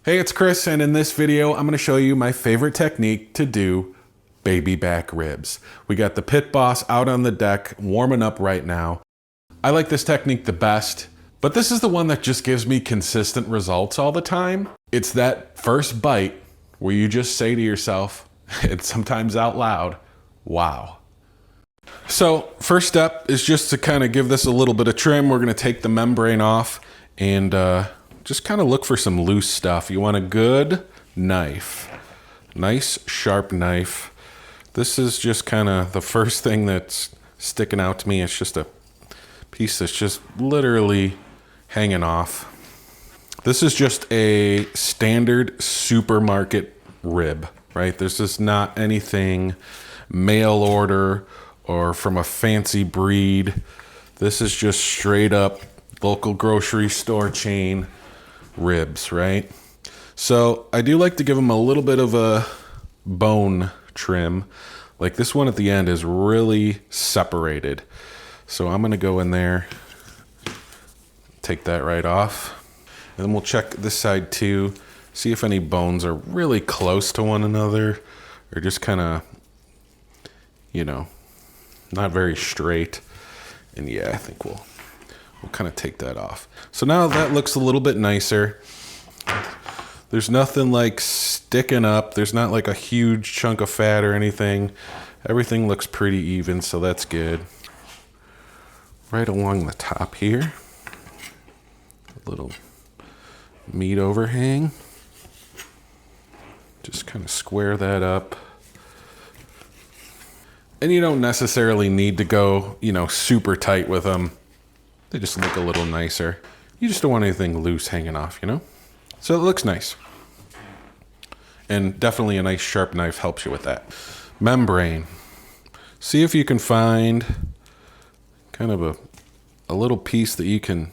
Hey, it's Chris, and in this video, I'm gonna show you my favorite technique to do baby back ribs. We got the Pitboss out on the deck, warming up right now. I like this technique the best, but this is the one that just gives me consistent results all the time. It's that first bite where you just say to yourself, and sometimes out loud, wow. So first step is just to kind of give this a little bit of trim. We're gonna take the membrane off and just kind of look for some loose stuff. You want a good knife, nice sharp knife. This is just kind of the first thing that's sticking out to me. It's just a piece that's just literally hanging off. This is just a standard supermarket rib, right? This is not anything mail order or from a fancy breed. This is just straight up local grocery store chain ribs, right? So I do like to give them a little bit of a bone trim. Like this one at the end is really separated. So I'm gonna go in there, take that right off. And then we'll check this side too, see if any bones are really close to one another or just kind of, you know, not very straight. And yeah, I think we'll kind of take that off. So now that looks a little bit nicer. There's nothing like sticking up. There's not like a huge chunk of fat or anything. Everything looks pretty even, so that's good. Right along the top here, a little meat overhang. Just kind of square that up. And you don't necessarily need to go, you know, super tight with them. They just look a little nicer. You just don't want anything loose hanging off, you know? So it looks nice. And definitely a nice sharp knife helps you with that. Membrane. See if you can find kind of a little piece that you can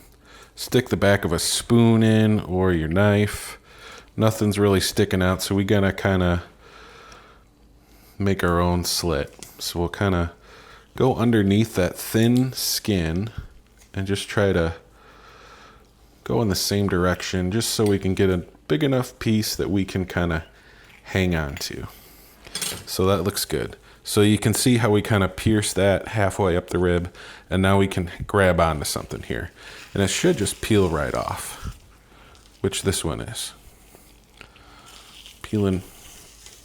stick the back of a spoon in or your knife. Nothing's really sticking out, so we gotta kind of make our own slit. So we'll kind of go underneath that thin skin and just try to go in the same direction just so we can get a big enough piece that we can kind of hang on to. So that looks good. So you can see how we kind of pierce that halfway up the rib, and now we can grab onto something here. And it should just peel right off, which this one is. Peeling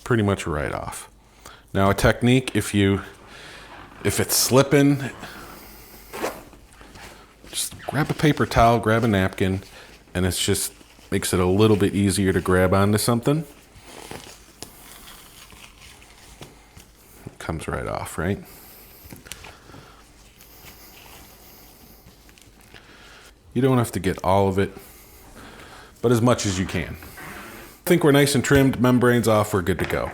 pretty much right off. Now a technique, if it's slipping, just grab a paper towel, grab a napkin, and it just makes it a little bit easier to grab onto something. It comes right off, right? You don't have to get all of it, but as much as you can. I think we're nice and trimmed, membranes off, we're good to go.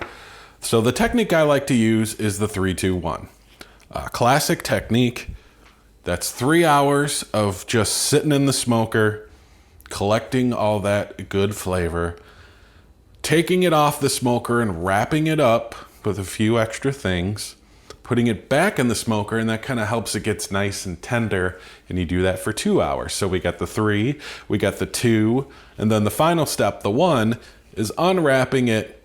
So the technique I like to use is the 3-2-1. Classic technique. That's 3 hours of just sitting in the smoker, collecting all that good flavor, taking it off the smoker and wrapping it up with a few extra things, putting it back in the smoker, and that kind of helps it gets nice and tender, and you do that for 2 hours. So we got the 3, we got the 2, and then the final step, the 1, is unwrapping it,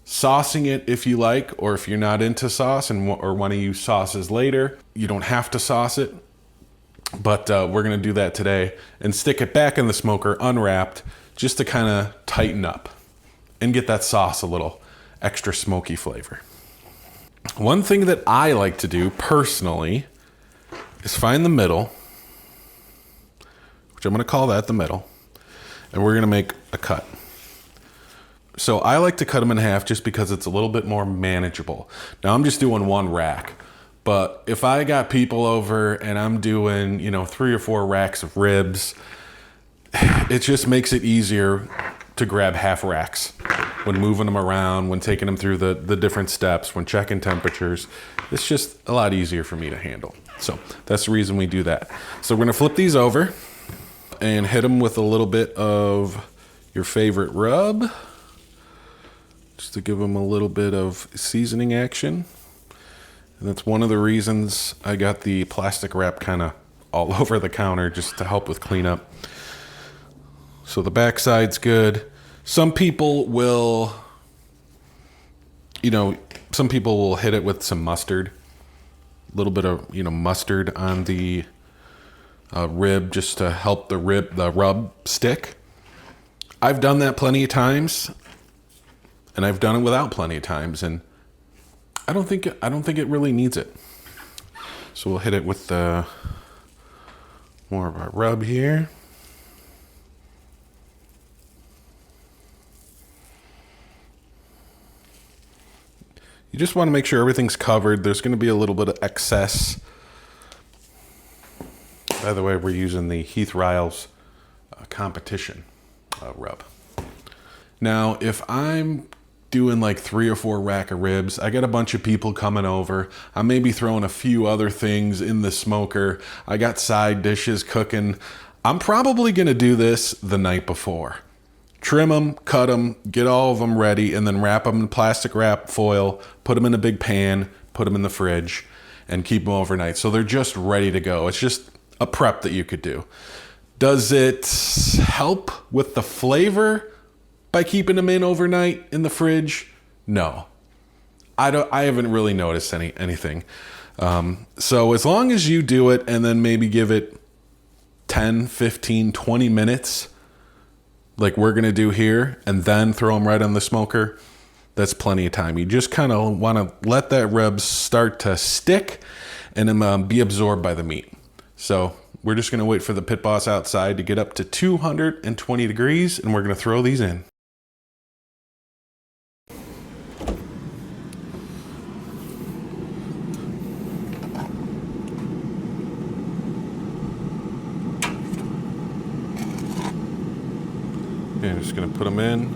saucing it if you like, or if you're not into sauce or want to use sauces later, you don't have to sauce it. But we're gonna do that today and stick it back in the smoker unwrapped just to kind of tighten up and get that sauce a little extra smoky flavor. One thing that I like to do personally is find the middle, which I'm gonna call that the middle, and we're gonna make a cut. So I like to cut them in half just because it's a little bit more manageable. Now I'm just doing one rack. But if I got people over and I'm doing, you know, 3 or 4 racks of ribs, it just makes it easier to grab half racks when moving them around, when taking them through the different steps, when checking temperatures. It's just a lot easier for me to handle. So that's the reason we do that. So we're gonna flip these over and hit them with a little bit of your favorite rub, just to give them a little bit of seasoning action. And that's one of the reasons I got the plastic wrap kind of all over the counter, just to help with cleanup. So the back side's good. Some people will, some people will hit it with some mustard, a little bit of, mustard on the rib just to help the rub stick. I've done that plenty of times, and I've done it without plenty of times, and I don't think it really needs it. So we'll hit it with more of our rub here. You just want to make sure everything's covered. There's going to be a little bit of excess. By the way, we're using the Heath Riles Competition Rub. Now, if I'm doing like 3 or 4 rack of ribs, I got a bunch of people coming over, I may be throwing a few other things in the smoker, I got side dishes cooking, I'm probably going to do this the night before. Trim them, cut them, get all of them ready, and then wrap them in plastic wrap foil, put them in a big pan, put them in the fridge, and keep them overnight. So they're just ready to go. It's just a prep that you could do. Does it help with the flavor by keeping them in overnight in the fridge? No. I haven't really noticed anything. So as long as you do it and then maybe give it 10, 15, 20 minutes, like we're going to do here, and then throw them right on the smoker, that's plenty of time. You just kind of want to let that rib start to stick and then be absorbed by the meat. So we're just going to wait for the Pitboss outside to get up to 220 degrees, and we're going to throw these in. Okay, I'm just going to put them in,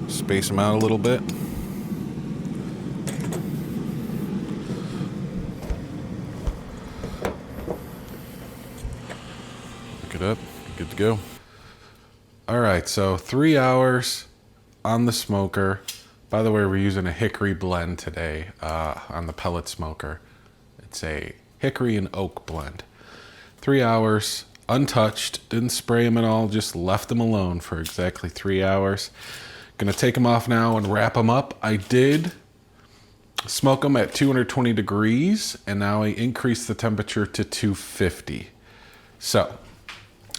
space them out a little bit. Look it up, good to go. All right, so 3 hours on the smoker. By the way, we're using a hickory blend today on the pellet smoker. It's a hickory and oak blend. 3 hours. Untouched, didn't spray them at all, just left them alone for exactly 3 hours. Gonna take them off now and wrap them up. I did smoke them at 220 degrees, and now I increased the temperature to 250. So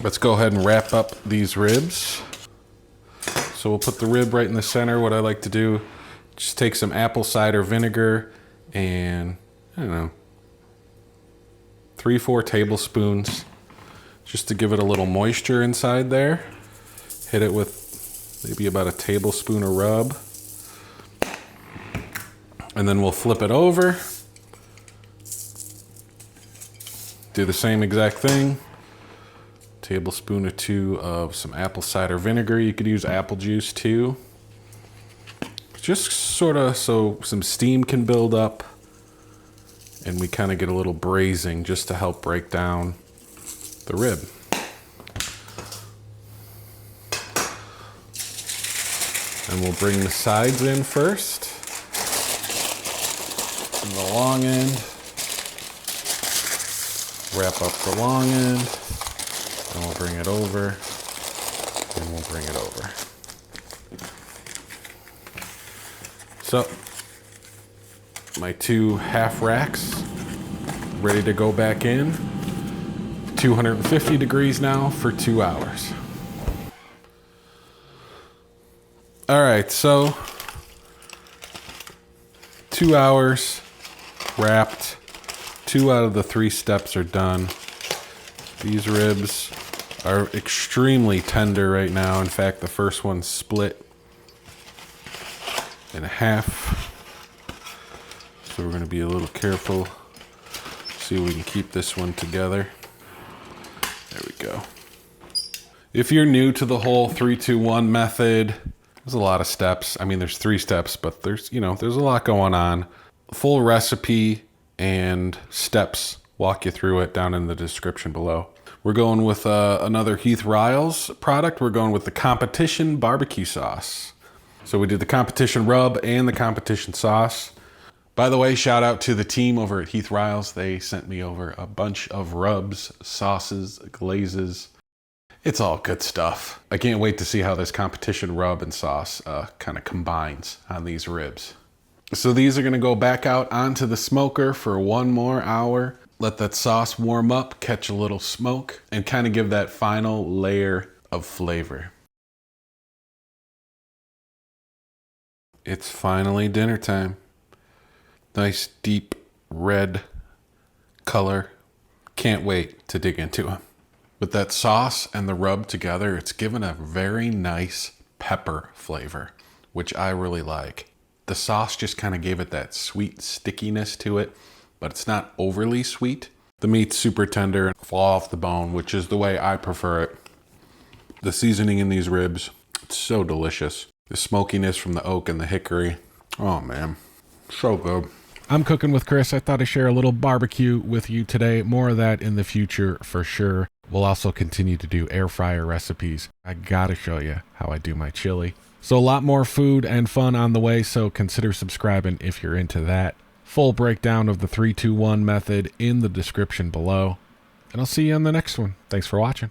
let's go ahead and wrap up these ribs. So we'll put the rib right in the center. What I like to do, just take some apple cider vinegar and, I don't know, 3-4 tablespoons, just to give it a little moisture inside there. Hit it with maybe about a tablespoon of rub. And then we'll flip it over. Do the same exact thing. Tablespoon or 2 of some apple cider vinegar. You could use apple juice too. Just sort of so some steam can build up and we kind of get a little braising just to help break down the rib. And we'll bring the sides in first. And the long end. Wrap up the long end. And we'll bring it over. And we'll bring it over. So, my 2 half racks ready to go back in. 250 degrees now for 2 hours. All right, so 2 hours wrapped. 2 out of the 3 steps are done. These ribs are extremely tender right now. In fact, the first one's split in half. So we're gonna be a little careful. See if we can keep this one together. There we go. If you're new to the whole 3-2-1 method, there's a lot of steps. I mean, there's 3 steps, but there's a lot going on. Full recipe and steps, walk you through it down in the description below. We're going with another Heath Riles product. We're going with the Competition barbecue sauce. So we did the Competition Rub and the Competition sauce. By the way, shout out to the team over at Heath Riles. They sent me over a bunch of rubs, sauces, glazes, It's all good stuff. I can't wait to see how this competition rub and sauce kind of combines on these ribs. So these are gonna go back out onto the smoker for 1 more hour. Let that sauce warm up, catch a little smoke, and kind of give that final layer of flavor. It's finally dinner time. Nice deep red color. Can't wait to dig into them. With that sauce and the rub together, it's given a very nice pepper flavor, which I really like. The sauce just kind of gave it that sweet stickiness to it, but it's not overly sweet. The meat's super tender and fall off the bone, which is the way I prefer it. The seasoning in these ribs, it's so delicious. The smokiness from the oak and the hickory. Oh man, so good. I'm cooking with Chris. I thought I'd share a little barbecue with you today. More of that in the future for sure. We'll also continue to do air fryer recipes. I gotta show you how I do my chili. So a lot more food and fun on the way, so consider subscribing if you're into that. Full breakdown of the 3-2-1 method in the description below. And I'll see you on the next one. Thanks for watching.